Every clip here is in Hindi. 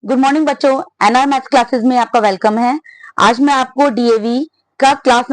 गुड मॉर्निंग बच्चों, एनआर मैथ्स क्लासेस में आपका वेलकम है। आज मैं आपको डीएवी का क्लास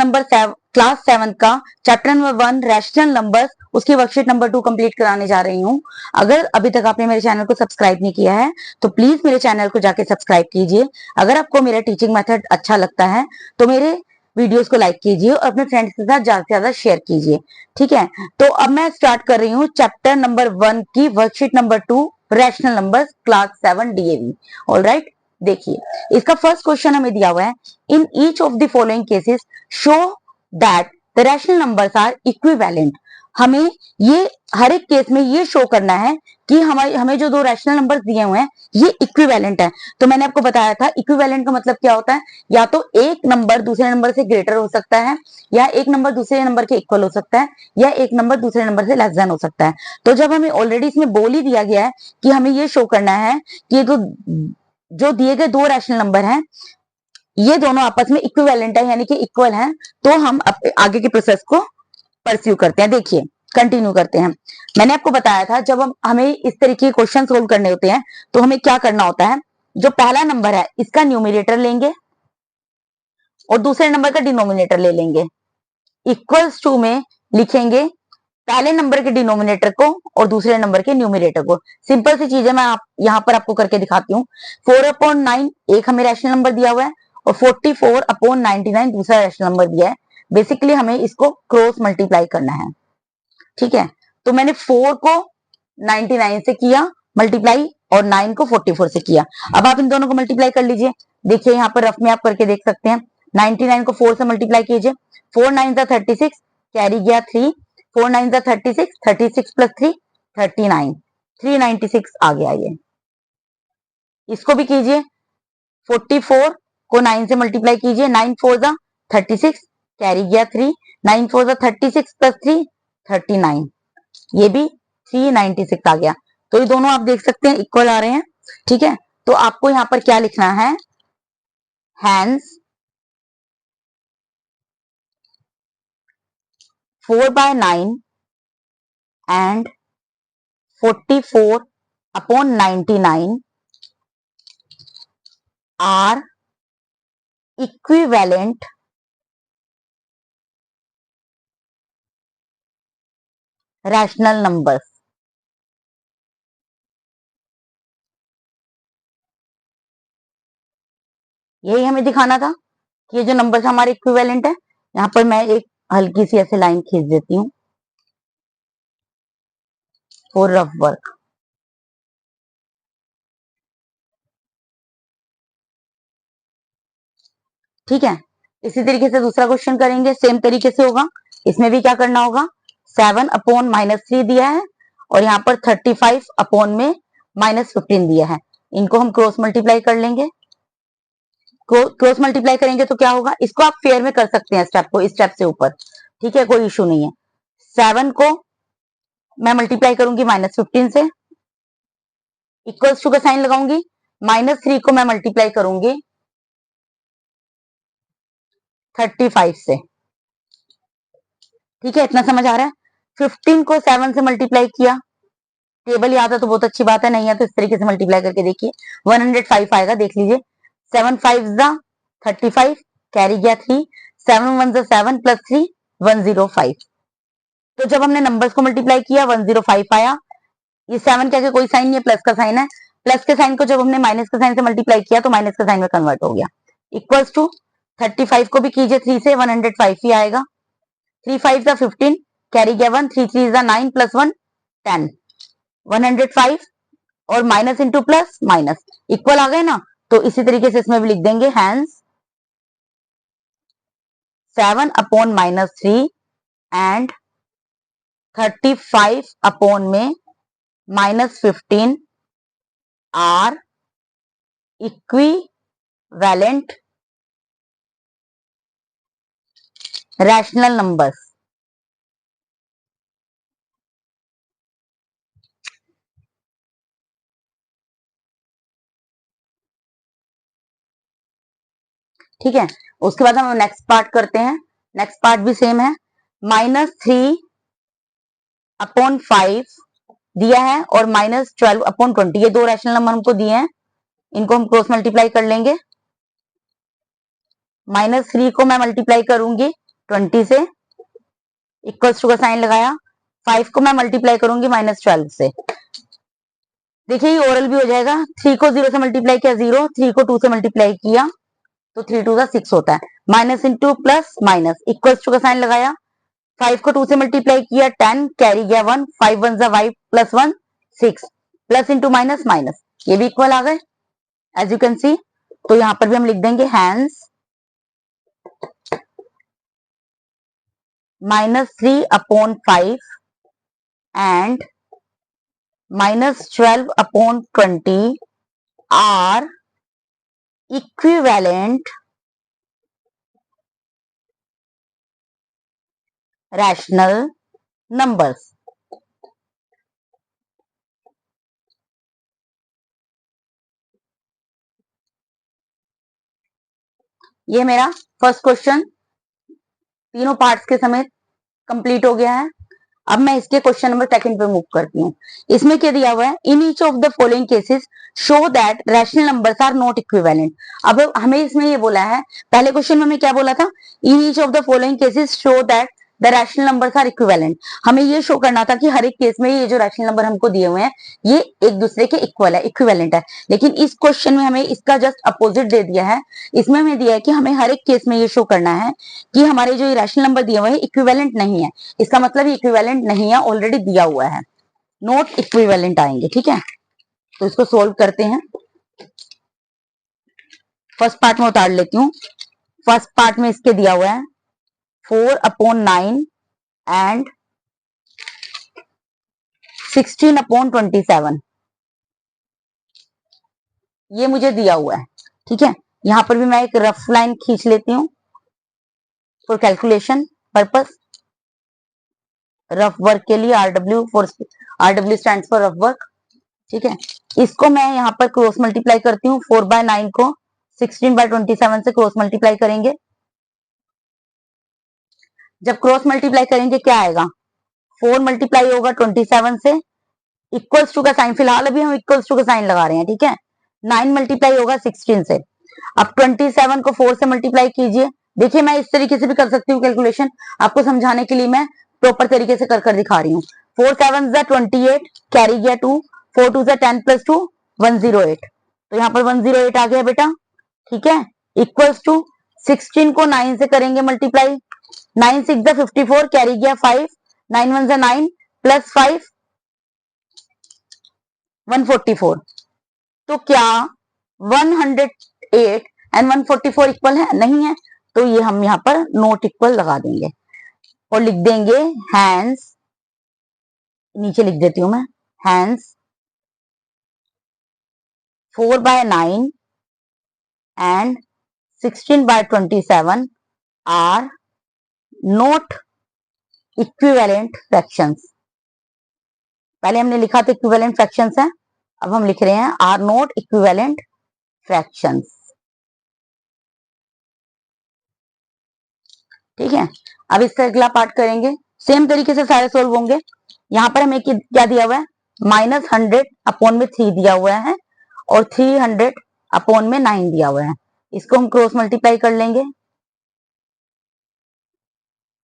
7 का चैप्टर नंबर 1 रैशनल नंबर्स उसकी वर्कशीट नंबर 2 कंप्लीट कराने जा रही हूँ। अगर अभी तक आपने मेरे चैनल को सब्सक्राइब नहीं किया है तो प्लीज मेरे चैनल को जाके सब्सक्राइब कीजिए। अगर आपको मेरा टीचिंग मेथड अच्छा लगता है तो मेरे वीडियोस को लाइक कीजिए और अपने फ्रेंड्स के साथ ज्यादा से ज्यादा शेयर कीजिए। ठीक है, तो अब मैं स्टार्ट कर रही हूँ चैप्टर नंबर 1 की worksheet number 2 rational numbers class 7 DAV. All right, देखिए इसका फर्स्ट क्वेश्चन हमें दिया हुआ है। In each of the following cases show that the rational numbers are equivalent. हमें ये हर एक केस में ये शो करना है कि हमें जो दो रैशनल नंबर्स दिए हुए हैं ये इक्विवेलेंट है। तो मैंने आपको बताया था इक्विवेलेंट का मतलब क्या होता है, या तो एक नंबर दूसरे नंबर से ग्रेटर हो सकता है, या एक नंबर दूसरे नंबर के इक्वल हो सकता है, या एक नंबर दूसरे नंबर से लेस देन हो सकता है। तो जब हमें ऑलरेडी इसमें बोल ही दिया गया है कि हमें ये शो करना है कि जो दिए गए दो रैशनल नंबर हैं ये दोनों आपस में इक्विवेलेंट है यानी कि इक्वल हैं, तो हम आगे के प्रोसेस को परस्यू करते हैं। देखिए कंटिन्यू करते हैं। मैंने आपको बताया था जब हमें इस तरीके के क्वेश्चन सोल्व करने होते हैं तो हमें क्या करना होता है, जो पहला नंबर है इसका न्यूमिनेटर लेंगे और दूसरे नंबर का डिनोमिनेटर ले लेंगे। इक्वल्स टू में लिखेंगे पहले नंबर के डिनोमिनेटर को और दूसरे नंबर के न्यूमिनेटर को। सिंपल सी चीज है, मैं यहाँ पर आपको करके दिखाती हूँ। 4/9 एक हमें रैशनल नंबर दिया हुआ है और 44/99 दूसरा रैशनल नंबर दिया है। बेसिकली हमें इसको क्रॉस मल्टीप्लाई करना है। ठीक है, तो मैंने 4 को 99 से किया मल्टीप्लाई और 9 को 44 से किया। अब आप इन दोनों को मल्टीप्लाई कर लीजिए। देखिए यहाँ पर रफ में आप करके देख सकते हैं। 99 को 4 से मल्टीप्लाई कीजिए, 4 9 36, कैरी गया 3, 4 9 36, 36 प्लस 3 39, 396 आ गया। ये इसको भी कीजिए, 44 को 9 से मल्टीप्लाई कीजिए, 9 4 36, कैरी गया 3, 9 4 36 प्लस 3 39, ये भी 396 आ गया। तो ये दोनों आप देख सकते हैं इक्वल आ रहे हैं। ठीक है, तो आपको यहाँ पर क्या लिखना है, hence 4/9 and 44/99 are equivalent rational numbers. यही हमें दिखाना था कि ये जो नंबर्स हमारे इक्विवेलेंट है। यहाँ पर मैं एक हल्की सी ऐसे लाइन खींच देती हूँ फॉर रफ वर्क। ठीक है, इसी तरीके से दूसरा क्वेश्चन करेंगे, सेम तरीके से होगा। इसमें भी क्या करना होगा, 7/-3 दिया है और यहाँ पर 35 में -15 दिया है। इनको हम क्रॉस मल्टीप्लाई कर लेंगे। क्रॉस मल्टीप्लाई करेंगे तो क्या होगा, इसको आप फेयर में कर सकते हैं स्टेप को, इस स्टेप से ऊपर। ठीक है, कोई इशू नहीं है। 7 को मैं मल्टीप्लाई करूंगी -15 से, इक्वल्स टू का साइन लगाऊंगी। -3 को मैं मल्टीप्लाई करूंगी 35 से। ठीक है, इतना समझ आ रहा है। 15 को 7 से मल्टीप्लाई किया, टेबल याद है तो बहुत अच्छी बात है, नहीं है तो इस तरीके से मल्टीप्लाई करके देखिए, 105 आएगा। देख लीजिए, 7 5 35, कैरी गया 3, 7 1 7 प्लस 3 105। तो जब हमने नंबर्स को मल्टीप्लाई किया 105 आया। ये 7 क्या कोई साइन नहीं है, प्लस का साइन है। प्लस के साइन को जब हमने माइनस के साइन से मल्टीप्लाई किया तो माइनस के साइन में कन्वर्ट हो गया। इक्वल्स टू 35 को भी कीजिए 3 से, 105 ही आएगा। 3 5 15, कैरी गया 1, 3 3 9 प्लस 1 10, 105 और minus into plus minus equal आ गए ना। तो इसी तरीके से इसमें भी लिख देंगे, हैंस 7/-3 एंड 35 में -15 आर इक्विवेलेंट रैशनल नंबर्स। ठीक है, उसके बाद हम नेक्स्ट पार्ट करते हैं। नेक्स्ट पार्ट भी सेम है। -3/5 दिया है और -12/20, ये दो रैशनल नंबर हमको दिए हैं। इनको हम क्रॉस मल्टीप्लाई कर लेंगे। -3 को मैं मल्टीप्लाई करूंगी 20 से, इक्वल्स टू का साइन लगाया। 5 को मैं मल्टीप्लाई करूंगी -12 से। देखिए ये ओरल भी हो जाएगा। 3 को 0 से मल्टीप्लाई किया 0, 3 को 2 से मल्टीप्लाई किया तो 3 2 6 होता है। Minus into plus minus, equals to का साइन लगाया। 5 को 2 से मल्टीप्लाई किया 10, कैरी गया 1, 5 1 5 plus 1 6, plus into minus minus, ये भी इक्वल आ गए एज यू कैन सी। तो यहां पर भी हम लिख देंगे hence -3 upon 5 and -12 upon 20 are equivalent rational numbers. ये मेरा फर्स्ट क्वेश्चन तीनों पार्ट्स के समेत कंप्लीट हो गया है। अब मैं इसके क्वेश्चन नंबर सेकंड पे मूव करती हूँ। इसमें क्या दिया हुआ है, in each of the following cases show that rational numbers are not equivalent. अब हमें इसमें ये बोला है, पहले क्वेश्चन में हमें क्या बोला था, in each of the following cases show that the rational numbers are equivalent. हमें ये शो करना था कि हर एक केस में ये जो रैशनल नंबर हमको दिए हुए हैं ये एक दूसरे के इक्वल है, इक्विवेलेंट है। लेकिन इस क्वेश्चन में हमें इसका जस्ट अपोजिट दे दिया है। इसमें हमें दिया है कि हमें हर एक केस में ये शो करना है कि हमारे जो रैशनल नंबर दिए हुए हैं इक्विवेलेंट नहीं है। इसका मतलब इक्विवेलेंट नहीं है, ऑलरेडी दिया हुआ है, नॉट इक्विवेलेंट आएंगे। ठीक है, तो इसको सोल्व करते हैं। फर्स्ट पार्ट में उतार लेती हूँ। फर्स्ट पार्ट में इसके दिया हुआ है 4 अपॉन 9 एंड 16 अपॉन 27, ये मुझे दिया हुआ है। ठीक है, यहां पर भी मैं एक रफ लाइन खींच लेती हूँ for calculation purpose. Rough work के लिए RW stands for rough work. ठीक है, इसको मैं यहाँ पर क्रॉस मल्टीप्लाई करती हूँ। 4/9 को 16/27 से क्रॉस मल्टीप्लाई करेंगे। जब क्रॉस मल्टीप्लाई करेंगे क्या आएगा, 4 मल्टीप्लाई होगा 27 से, इक्वल्स टू का साइन, फिलहाल अभी हम इक्वल्स टू का साइन लगा रहे हैं। ठीक है, 9 मल्टीप्लाई होगा 16 से। अब 27 को 4 से मल्टीप्लाई कीजिए। देखिए मैं इस तरीके से भी कर सकती हूँ कैलकुलेशन, आपको समझाने के लिए मैं प्रॉपर तरीके से कर कर दिखा रही हूँ। 4 7 28, कैरी गया 2, 4 2 10 प्लस 2 108, तो यहाँ पर 108 आ गया बेटा। ठीक है, इक्वल्स टू 16 को 9 से करेंगे मल्टीप्लाई, 9 6 54, कैरी गया 5, 9 1 9 प्लस 5 144। तो क्या 108 एंड 144 इक्वल है? नहीं है, तो ये हम यहाँ पर नॉट इक्वल लगा देंगे और लिख देंगे हैंस, नीचे लिख देती हूं मैं, hence 4/9 and 16/27 are not equivalent fractions. पहले हमने लिखा था इक्विवेलेंट फ्रैक्शंस है, अब हम लिख रहे हैं आर नॉट इक्विवेलेंट फ्रैक्शंस। ठीक है, अब इसका अगला पार्ट करेंगे, सेम तरीके से सारे सोल्व होंगे। यहाँ पर हमें क्या दिया हुआ है, -100 अपॉन में 3 दिया हुआ है और 300 अपॉन में 9 दिया हुआ है। इसको हम क्रॉस मल्टीप्लाई कर लेंगे।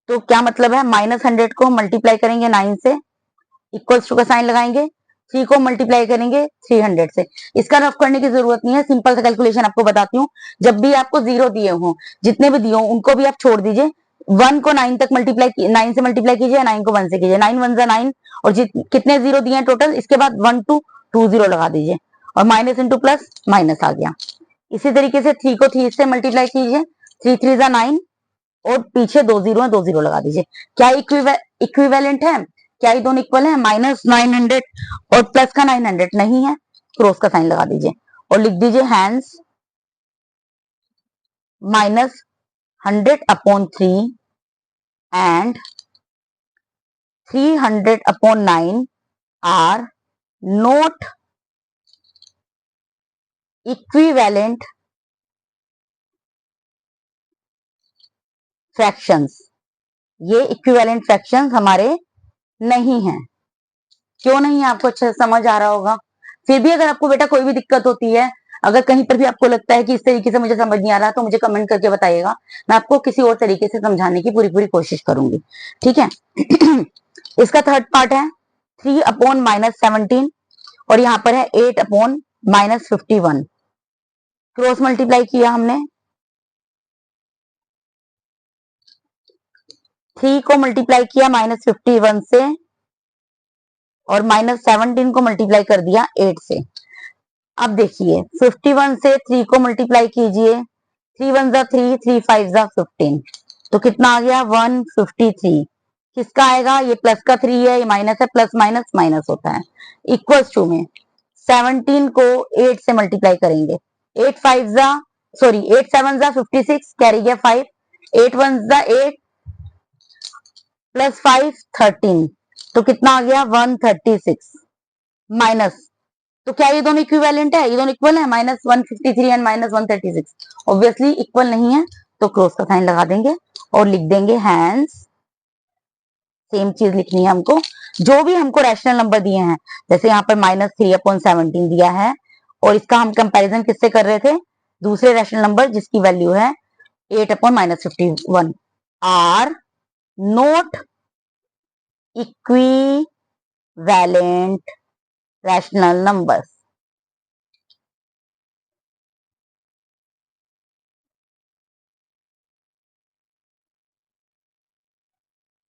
तो क्या मतलब है, -100 को मल्टीप्लाई करेंगे 9 से, इक्वल्स टू का साइन लगाएंगे, 3 को मल्टीप्लाई करेंगे 300 से। इसका रफ करने की जरूरत नहीं है, सिंपल सा कैलकुलेशन आपको बताती हूँ। जब भी आपको 0 दिए हो, जितने भी दिए हो उनको भी आप छोड़ दीजिए। 1 को 9 तक मल्टीप्लाई, 9 से मल्टीप्लाई कीजिए, 9 को 1 से कीजिए, 9 1 9, और कितने 0 दिए हैं टोटल, इसके बाद 1 2 2 0 लगा दीजिए और माइनस इंटू प्लस माइनस आ गया। इसी तरीके से 3 को 3 से मल्टीप्लाई कीजिए, 3 3 9, और पीछे 2 0 है, 2 0 लगा दीजिए। क्या इक्विवेलेंट है, क्या ये दोनों इक्वल है, -900 और प्लस का 900 नहीं है, क्रॉस का साइन लगा दीजिए और लिख दीजिए hence -100 upon 3 and 300 upon 9 are not equivalent fractions. ये इक्विवेलेंट फ्रैक्शंस हमारे नहीं है। क्यों नहीं है, आपको अच्छे से समझ आ रहा होगा। फिर भी अगर आपको बेटा कोई भी दिक्कत होती है, अगर कहीं पर भी आपको लगता है कि इस तरीके से मुझे समझ नहीं आ रहा तो मुझे कमेंट करके बताइएगा, मैं आपको किसी और तरीके से समझाने की पूरी पूरी कोशिश करूंगी। ठीक है। इसका थर्ड पार्ट है 3/-17 और यहाँ पर है 8/-51। क्रॉस मल्टीप्लाई किया हमने, 3 को मल्टीप्लाई किया -51 से और -17 को मल्टीप्लाई कर दिया 8 से। अब देखिए 51 से 3 को मल्टीप्लाई कीजिए, 3 1 जा 3, 3 5 जा 15, तो कितना आ गया 153। किसका आएगा, ये प्लस का 3 है, ये माइनस है, प्लस माइनस माइनस होता है। इक्वल्स टू में 17 को 8 से मल्टीप्लाई करेंगे, 8 5 जा सॉरी 8 7 जा 56, कैरी गया 5, 8 1 जा 8 प्लस 5 13, तो कितना आ गया 136 माइनस। तो क्या ये दोनों इक्विवेलेंट है, ये दोनों इक्वल है, -153 एंड -136? ऑब्वियसली इक्वल नहीं है, तो क्रॉस का साइन लगा देंगे और लिख देंगे हैंस, सेम चीज लिखनी है हमको, जो भी हमको रैशनल नंबर दिए हैं, जैसे यहाँ पर -3/17 दिया है और इसका हम कंपैरिजन किससे कर रहे थे, दूसरे रैशनल नंबर जिसकी वैल्यू है 8/-51 are not equivalent rational numbers.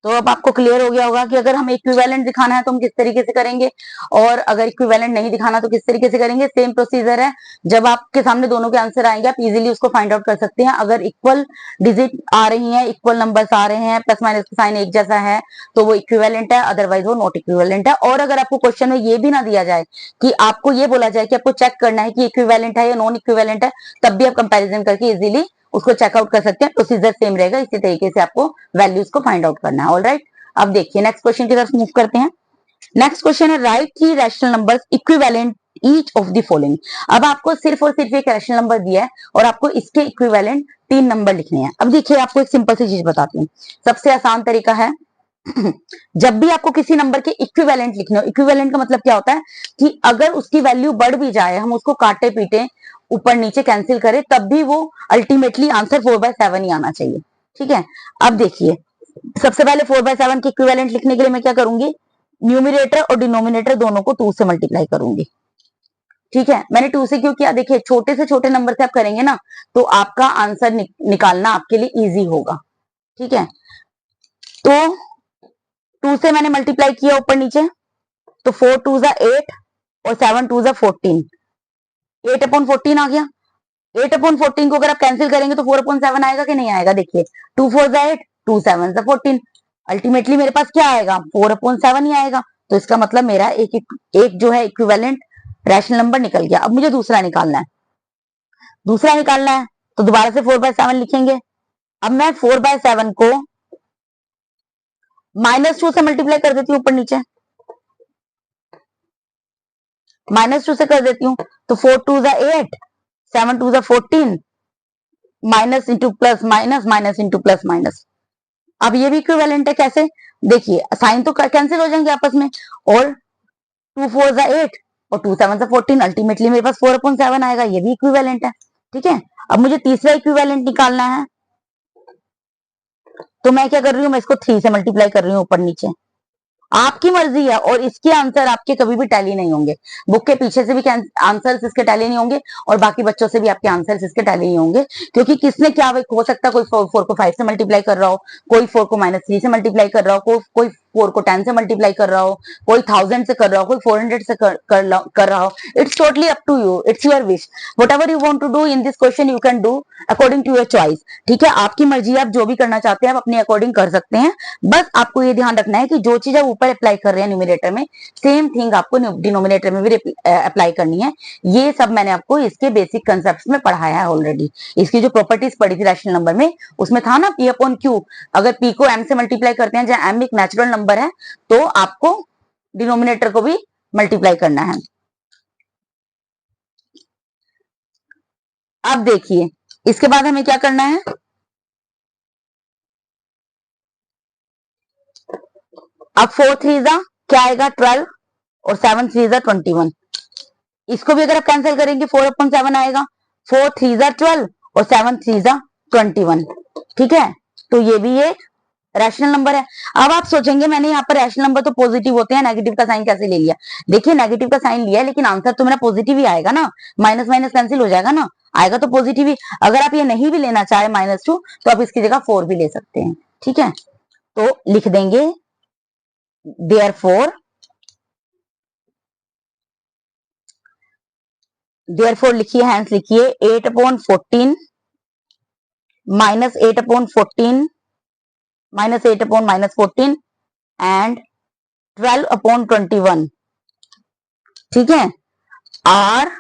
तो अब आपको क्लियर हो गया होगा कि अगर हमें इक्विवेलेंट दिखाना है तो हम किस तरीके से करेंगे, और अगर इक्विवेलेंट नहीं दिखाना तो किस तरीके से करेंगे। सेम प्रोसीजर है, जब आपके सामने दोनों के आंसर आएंगे आप इजीली उसको फाइंड आउट कर सकते हैं। अगर इक्वल डिजिट आ रही है, इक्वल नंबर्स आ रहे हैं, प्लस माइनस का साइन एक जैसा है, तो वो इक्विवेलेंट है, अदरवाइज वो नॉट इक्विवेलेंट है। और अगर आपको क्वेश्चन में ये भी ना दिया जाए कि आपको ये बोला जाए कि आपको चेक करना है कि इक्विवेलेंट है या नॉन इक्विवेलेंट है, तब भी आप कंपेरिजन करके इजीली उसको चेकआउट कर सकते हैं। प्रोसीजर सेम रहेगा, इसी तरीके से आपको वैल्यूज को फाइंड आउट करना है। ऑलराइट, अब देखिए नेक्स्ट क्वेश्चन की तरफ मूव करते हैं। नेक्स्ट क्वेश्चन है right 3 rational numbers equivalent each of the following. अब आपको सिर्फ और सिर्फ एक रैशनल नंबर दिया है और आपको इसके इक्विवेलेंट 3 नंबर लिखने हैं। अब देखिए आपको एक सिंपल सी चीज बताती हूँ, सबसे आसान तरीका है जब भी आपको किसी नंबर के इक्विवेलेंट लिखने हो, इक्विवेलेंट का मतलब क्या होता है कि अगर उसकी वैल्यू बढ़ भी जाए, हम उसको काटे पीटे ऊपर नीचे कैंसिल करें, तब भी वो अल्टीमेटली आंसर 4/7 ही आना चाहिए। ठीक है। अब देखिए सबसे पहले 4/7 के इक्विवेलेंट लिखने के लिए मैं क्या करूंगी, न्यूमिनेटर और डिनोमिनेटर दोनों को 2 से मल्टीप्लाई करूंगी। ठीक है, मैंने 2 से क्यों किया, देखिए छोटे से छोटे नंबर से आप करेंगे ना तो आपका आंसर निकालना आपके लिए इजी होगा। ठीक है, तो 2 से मैंने मल्टीप्लाई किया ऊपर नीचे, तो 4 2 जा 8 और 7 2 जा 14, 8/14 आ गया। 8/14 को अगर आप कैंसिल करेंगे तो 4/7 आएगा कि नहीं आएगा, देखिए 2 4 जा 8, 2 7 जा 14, अल्टीमेटली मेरे पास क्या आएगा 4/7 ही आएगा। तो इसका मतलब मेरा एक जो है इक्विवेलेंट रैशनल नंबर निकल गया। अब मुझे दूसरा निकालना है, दूसरा निकालना है तो दोबारा से 4/7 लिखेंगे। अब मैं 4/7 को -2 से मल्टीप्लाई कर देती हूँ ऊपर नीचे, -2 से कर देती हूँ, तो 4 2 जा 8, 7 2 जा 14, minus into plus minus, minus into plus minus. अब ये भी इक्विवेलेंट है, कैसे, देखिए साइन तो कैंसिल हो जाएंगे आपस में, और 2 4 जा 8 और 2 7 जा 14, अल्टीमेटली मेरे पास 4/7 आएगा, ये भी इक्विवेलेंट है। ठीक है, अब मुझे तीसरा इक्विवेलेंट निकालना है, तो मैं क्या कर रही हूँ, मैं इसको 3 से मल्टीप्लाई कर रही हूँ ऊपर नीचे। आपकी मर्जी है, और इसके आंसर आपके कभी भी टैली नहीं होंगे, बुक के पीछे से भी आंसर्स इसके टैली नहीं होंगे और बाकी बच्चों से भी आपके आंसर्स इसके टैली नहीं होंगे, क्योंकि किसने क्या हो सकता है, कोई 4 को 5 से मल्टीप्लाई कर रहा हो, कोई 4 को -3 से मल्टीप्लाई कर रहा हो, कोई 4 को 10 से मल्टीप्लाई कर रहा हो, कोई 1000 से कर रहा हो, कोई 400 से कर रहा हो। It's totally up to you, it's your wish, whatever you want to do in this question you can do according to your choice. ठीक है, आपकी मर्जी, आप जो भी करना चाहते हैं आप अपने अकॉर्डिंग कर सकते हैं। बस आपको ये ध्यान रखना है कि जो चीज आप ऊपर अप्लाई कर रहे हैं न्यूमिनेटर में, सेम थिंग आपको डिनोमिनेटर में भी अप्लाई करनी है। ये सब मैंने आपको इसके बेसिक कंसेप्ट में पढ़ाया है ऑलरेडी। इसकी जो प्रॉपर्टीज पढ़ी थी रैशनल नंबर में, उसमें था ना P/Q, अगर P को M से मल्टीप्लाई करते हैं, जहां M एक नेचुरल नंबर है, तो आपको डिनोमिनेटर को भी मल्टीप्लाई करना है। अब देखिए इसके बाद हमें क्या करना है, अब 4 3 क्या आएगा 12 और 7 3 21, इसको भी अगर आप कैंसिल करेंगे 4/7 आएगा। 4 3 जा 12 और 7 3 जा 21। ठीक है, तो ये भी एक रैशनल नंबर है। अब आप सोचेंगे मैंने यहाँ पर रैशनल नंबर तो पॉजिटिव होते हैं, नेगेटिव का साइन कैसे ले लिया? देखिए नेगेटिव का साइन लिया है लेकिन आंसर तो मेरा पॉजिटिव ही आएगा ना, माइनस माइनस कैंसिल हो जाएगा ना, आएगा तो पॉजिटिव ही। अगर आप ये नहीं भी लेना चाहे -2 तो आप इसकी जगह 4 भी ले सकते हैं। ठीक है, तो लिख देंगे देयरफॉर लिखिए, हैंस लिखिए 8/14 -8/14 -8/14 एंड 12/21। ठीक है, आर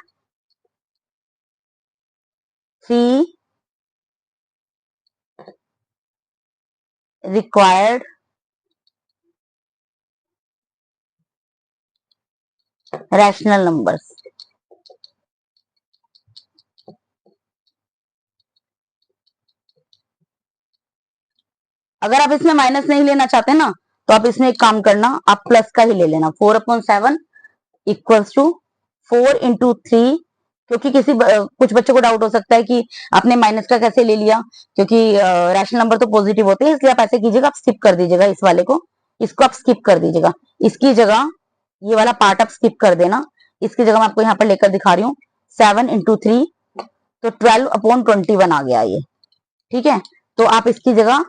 3 रिक्वायर्ड रैशनल नंबर्स। अगर आप इसमें माइनस नहीं लेना चाहते ना तो आप इसमें एक काम करना, आप प्लस का ही ले लेना। 4/7 इक्वल्स टू 4 इंटू 3, क्योंकि कुछ बच्चों को डाउट हो सकता है कि आपने माइनस का कैसे ले लिया, क्योंकि रैशनल नंबर तो पॉजिटिव होते हैं, इसलिए आप ऐसे कीजिएगा, आप स्किप कर दीजिएगा इस वाले को, इसको आप स्किप कर दीजिएगा, इसकी जगह ये वाला पार्ट आप स्किप कर देना। इसकी जगह मैं आपको यहाँ पर लेकर दिखा रही हूँ 7 इंटू 3, तो 12/21 आ गया ये। ठीक है, तो आप इसकी जगह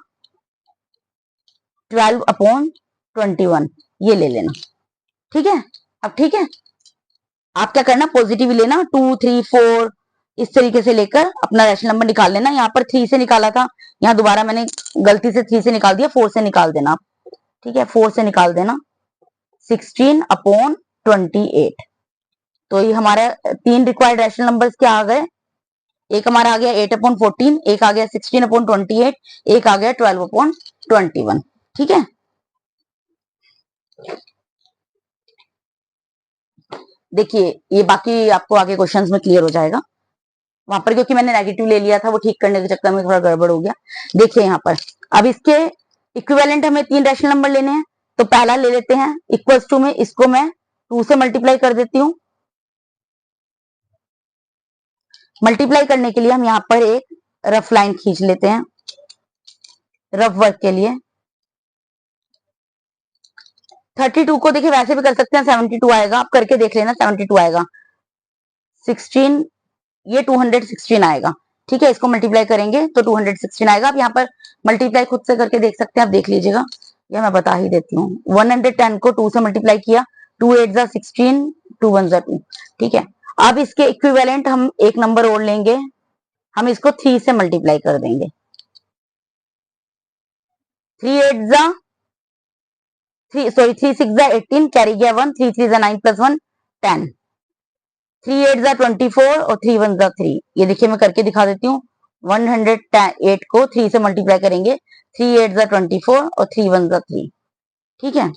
12/21 ये ले लेना। ठीक है, अब ठीक है, आप क्या करना, पॉजिटिव लेना, 2 3 4 इस तरीके से लेकर अपना रैशनल नंबर निकाल लेना। यहाँ पर 3 से निकाला था, यहाँ दोबारा मैंने गलती से 3 से निकाल दिया, 4 से निकाल देना आप। ठीक है, 4 से निकाल देना 16/28। तो ये हमारा 3 रिक्वायर्ड रैशनल नंबर्स क्या आ गए, एक हमारा आ गया 8/14, एक आ गया 16/28, एक आ गया 12/21। ठीक है, देखिए ये बाकी आपको आगे क्वेश्चंस में क्लियर हो जाएगा। वहां पर क्योंकि मैंने नेगेटिव ले लिया था, वो ठीक करने के चक्कर में थोड़ा गड़बड़ हो गया। देखिए यहाँ पर अब इसके इक्विवेलेंट हमें 3 रैशनल नंबर लेने हैं, तो पहला ले लेते हैं इक्वल्स टू में, इसको मैं 2 से मल्टीप्लाई कर देती हूँ। मल्टीप्लाई करने के लिए हम यहाँ पर एक रफ लाइन खींच लेते हैं रफ वर्क के लिए। 32 को देखिए वैसे भी कर सकते हैं, 72 आएगा, आप करके देख लेना, 72 आएगा। 16 ये 216 आएगा। ठीक है, इसको मल्टीप्लाई करेंगे तो 216 आएगा। आप यहाँ पर मल्टीप्लाई खुद से करके देख सकते हैं, आप देख लीजिएगा, या मैं बता ही देती हूँ। 110 को 2 से मल्टीप्लाई किया, 2 8 जा 16, 2 1 जा 2। ठीक है, अब इसके इक्विवेलेंट हम एक नंबर और लेंगे, हम इसको 3 से मल्टीप्लाई कर देंगे। 3 8 जा 3 सॉरी 3 6 जा 18, कैरी गया 1, 3 3 जा 9 प्लस 1 10, 3 8 जा 24 और 3 1 जा 3। ये देखिए मैं करके दिखा देती हूँ। 108 को 3 से मल्टीप्लाई करेंगे, 3 8 जा 24 और 3 1 जा 3। ठीक है,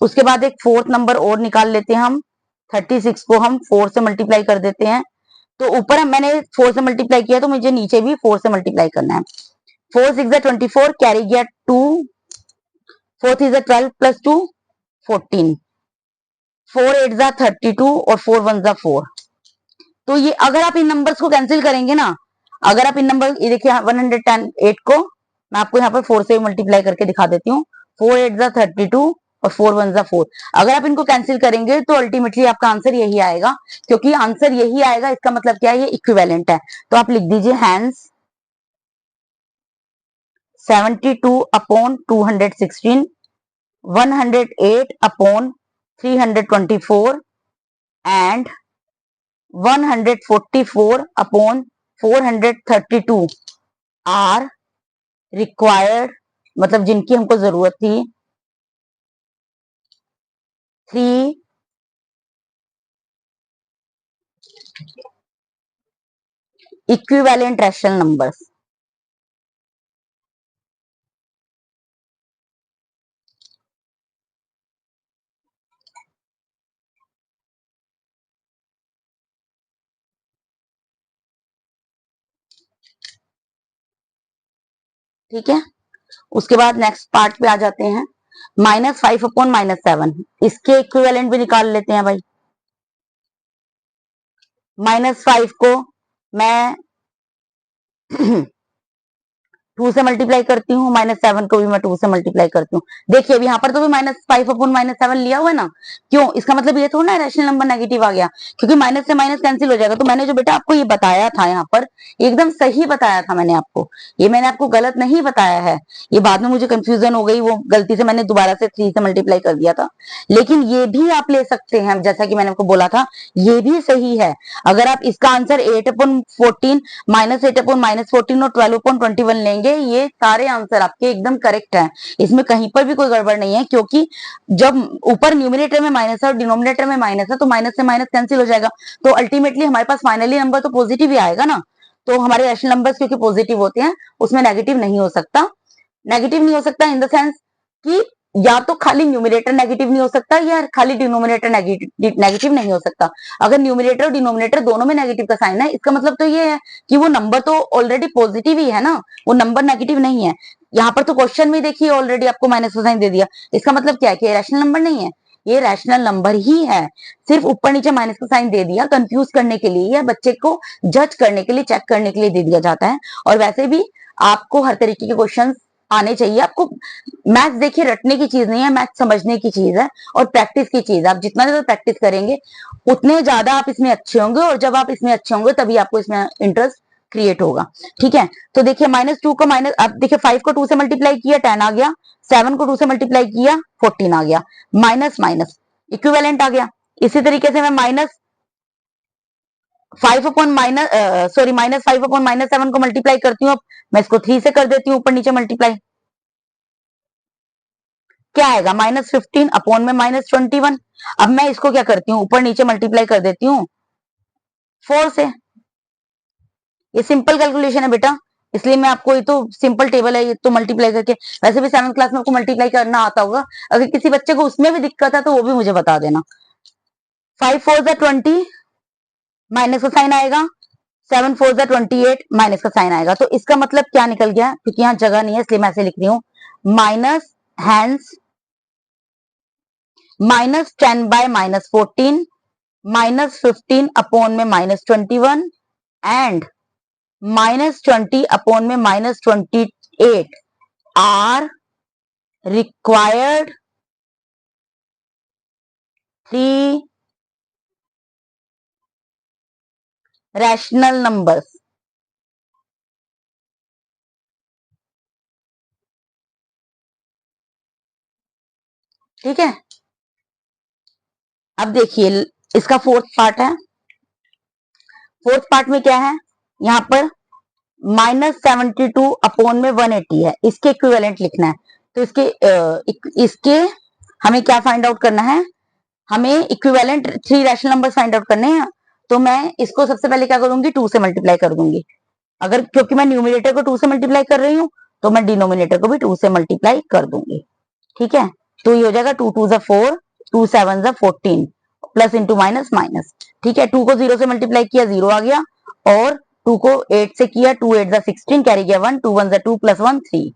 उसके बाद एक फोर्थ नंबर और निकाल लेते हैं हम। 36 को हम 4 से मल्टीप्लाई कर देते हैं, तो ऊपर मैंने 4 से मल्टीप्लाई किया तो मुझे नीचे भी 4 से मल्टीप्लाई करना है। 4 6 जा 24, कैरी गया 2, 4 3 जा 12 प्लस 2 14, 4 8 जा 32 और 4 1 जा 4। तो ये अगर आप इन नंबर्स को कैंसिल करेंगे ना, अगर आप इन नंबर, ये देखिए 108 को मैं आपको यहाँ पर 4 से मल्टीप्लाई करके दिखा देती हूँ। 4 8 जा 32 और 4 1 जा 4। अगर आप इनको कैंसिल करेंगे तो अल्टीमेटली आपका आंसर यही आएगा, क्योंकि आंसर यही आएगा, इसका मतलब क्या है, ये इक्विवेलेंट है। तो आप लिख दीजिए हैंस 72/216, 108/324 एंड 144/432 आर रिक्वायर्ड, मतलब जिनकी हमको जरूरत थी, 3 इक्विवेलेंट रैशनल नंबर्स। ठीक है, उसके बाद नेक्स्ट पार्ट पे आ जाते हैं। -5/-7, इसके इक्विवेलेंट भी निकाल लेते हैं भाई। -5 को मैं 2 से मल्टीप्लाई करती हूँ, -7 को भी मैं 2 से मल्टीप्लाई करती हूँ। देखिए अब यहाँ पर तो भी -5 अपॉन -7 लिया हुआ है ना, क्यों? इसका मतलब ये थोड़ा ना रैशनल नंबर नेगेटिव आ गया, क्योंकि माइनस से माइनस कैंसिल हो जाएगा। तो मैंने जो बेटा आपको ये बताया था यहाँ पर, एकदम सही बताया था मैंने आपको, ये मैंने आपको गलत नहीं बताया है। ये बाद में मुझे कंफ्यूजन हो गई, वो गलती से मैंने दोबारा से 3 से मल्टीप्लाई कर दिया था, लेकिन ये भी आप ले सकते हैं, जैसा कि मैंने आपको बोला था, ये भी सही है। अगर आप इसका आंसर 8 अपॉन 14 -8 अपॉन -14 और 12 अपॉन 21 लेंगे, ये सारे आंसर आपके एकदम करेक्ट हैं, इसमें कहीं पर भी कोई गड़बड़ नहीं है, क्योंकि जब ऊपर न्यूमिनेटर में माइनस है और डिनोमिनेटर में माइनस है, तो माइनस से माइनस कैंसिल हो जाएगा, तो अल्टीमेटली हमारे पास फाइनली नंबर तो पॉजिटिव ही आएगा ना। तो हमारे रैशनल नंबर्स क्योंकि पॉजिटिव होते हैं, उसमें नेगेटिव नहीं हो सकता। नेगेटिव नहीं हो सकता इन द सेंस कि या तो खाली न्यूमिनेटर नेगेटिव नहीं हो सकता या खाली डिनोमिनेटर नेगेटिव नहीं हो सकता। अगर न्यूमिनेटर और डिनोमिनेटर दोनों में नेगेटिव का साइन है, इसका मतलब तो ये है कि वो नंबर तो ऑलरेडी पॉजिटिव ही है ना, वो नंबर नेगेटिव नहीं है। यहाँ पर तो क्वेश्चन में देखिए ऑलरेडी आपको माइनस का साइन दे दिया, इसका मतलब क्या है कि रैशनल नंबर नहीं है, ये रैशनल नंबर ही है, सिर्फ ऊपर नीचे माइनस का साइन दे दिया कंफ्यूज करने के लिए या बच्चे को जज करने के लिए, चेक करने के लिए दे दिया जाता है। और वैसे भी आपको हर तरीके के क्वेश्चन आने चाहिए। आपको मैथ्स देखिए रटने की चीज नहीं है, मैथ्स समझने की चीज है और प्रैक्टिस की चीज है। आप जितना ज्यादा प्रैक्टिस करेंगे उतने ज्यादा आप इसमें अच्छे होंगे, और जब आप इसमें अच्छे होंगे तभी आपको इसमें इंटरेस्ट क्रिएट होगा। ठीक है, तो देखिए -2 को माइनस, अब देखिए 5 को 2 से मल्टीप्लाई किया 10 आ गया, 7 को 2 से मल्टीप्लाई किया 14 आ गया, माइनस माइनस इक्विवेलेंट आ गया। इसी तरीके से मैं -5 को मल्टीप्लाई करती हूँ, मैं इसको 3 से कर देती हूँ ऊपर नीचे मल्टीप्लाई, क्या आएगा -15 अपॉन में -21। अब मैं इसको क्या करती हूँ, ऊपर नीचे मल्टीप्लाई कर देती हूँ 4 से। ये सिंपल कैलकुलेशन है बेटा, इसलिए मैं आपको, ये तो सिंपल टेबल है, ये तो मल्टीप्लाई करके, वैसे भी 7th क्लास में आपको मल्टीप्लाई करना आता होगा। अगर किसी बच्चे को उसमें भी दिक्कत है तो वो भी मुझे बता देना। 5 4 20, माइनस का साइन आएगा, 7 4 28, माइनस का साइन आएगा। तो इसका मतलब क्या निकल गया, क्योंकि यहाँ जगह नहीं है इसलिए मैं ऐसे लिख रही हूँ, माइनस हैंस -10/-14, -15 अपॉन में -21 एंड -20 अपॉन में -28 आर रिक्वायर्ड 3 रैशनल नंबर्स। ठीक है, अब देखिए इसका फोर्थ पार्ट है। फोर्थ पार्ट में क्या है, यहाँ पर -72 अपॉन में 180 है, इसके इक्विवेलेंट लिखना है। तो इसके हमें क्या फाइंड आउट करना है, हमें equivalent 3 rational numbers find out करने हैं। तो मैं इसको सबसे पहले क्या करूंगी, 2 से मल्टीप्लाई कर दूंगी। अगर क्योंकि मैं न्यूमिनेटर को 2 से मल्टीप्लाई कर रही हूँ, तो मैं डिनोमिनेटर को भी 2 से मल्टीप्लाई कर दूंगी। ठीक है, तो ये हो जाएगा 2 2 ज़ा 4, 2 7 ज़ा 14, प्लस इंटू माइनस माइनस। ठीक है, 2 को 0 से मल्टीप्लाई किया 0 आ गया, और 2 को 8 से किया 2 8 ज़ा 16, कैरी गया 1, 2 1 ज़ा 2 प्लस 1 3,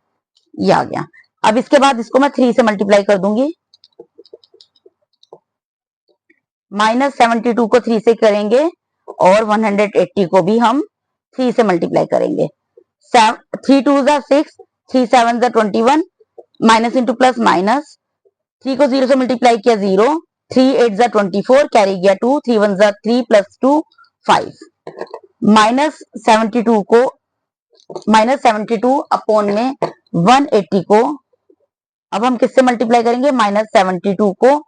ये आ गया। अब इसके बाद इसको मैं 3 से मल्टीप्लाई कर दूंगी, -72 को 3 से करेंगे और 180 को भी हम 3 से मल्टीप्लाई करेंगे। 3 2 ज़ा 6, 3 7 ज़ा 21, माइनस इंटू प्लस माइनस, 3 को 0 से मल्टीप्लाई किया 0, 3 8 ज़ा 24, कैरी गया 2, 3 1 ज़ा 3 प्लस 2 5, -72 अपॉन में 180 को अब हम किससे मल्टीप्लाई करेंगे, -72 को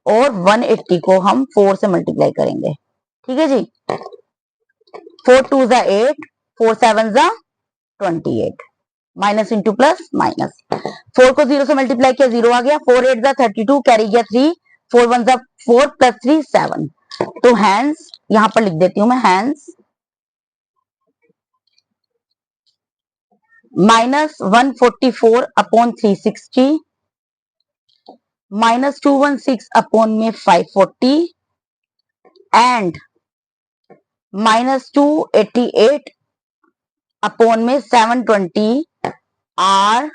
और 180 को हम 4 से मल्टीप्लाई करेंगे। ठीक है जी, 4 2 ज़ा 8, 4 7 ज़ा 28, माइनस इंटू प्लस माइनस, 4 को 0 से मल्टीप्लाई किया 0 आ गया, 4 8 ज़ा 32, कैरी गया 3, 4 1 ज़ा 4 प्लस 3 7। तो हैंस यहां पर लिख देती हूं मैं, हैंस -144 अपॉन 360, -216 अपॉन में 540 एंड -288 अपॉन में 720 are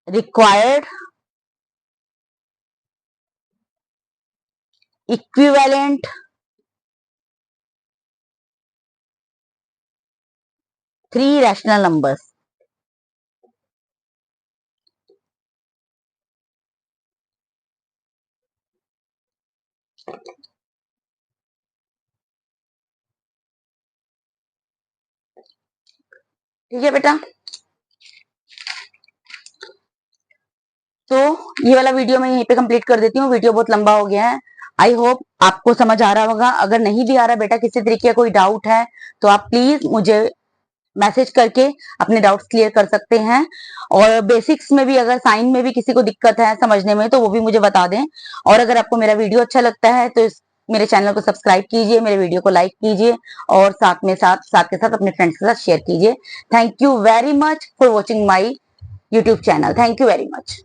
required equivalent 3 rational numbers. ठीक है बेटा, तो ये वाला वीडियो मैं यहीं पे कंप्लीट कर देती हूँ। वीडियो बहुत लंबा हो गया है। आई होप आपको समझ आ रहा होगा। अगर नहीं भी आ रहा बेटा, किसी तरीके का कोई डाउट है तो आप प्लीज मुझे मैसेज करके अपने डाउट्स क्लियर कर सकते हैं। और बेसिक्स में भी अगर साइन में भी किसी को दिक्कत है समझने में तो वो भी मुझे बता दें। और अगर आपको मेरा वीडियो अच्छा लगता है तो मेरे चैनल को सब्सक्राइब कीजिए, मेरे वीडियो को लाइक कीजिए और साथ के साथ अपने फ्रेंड्स के साथ शेयर कीजिए। Thank you very much for watching my YouTube channel. Thank you very much.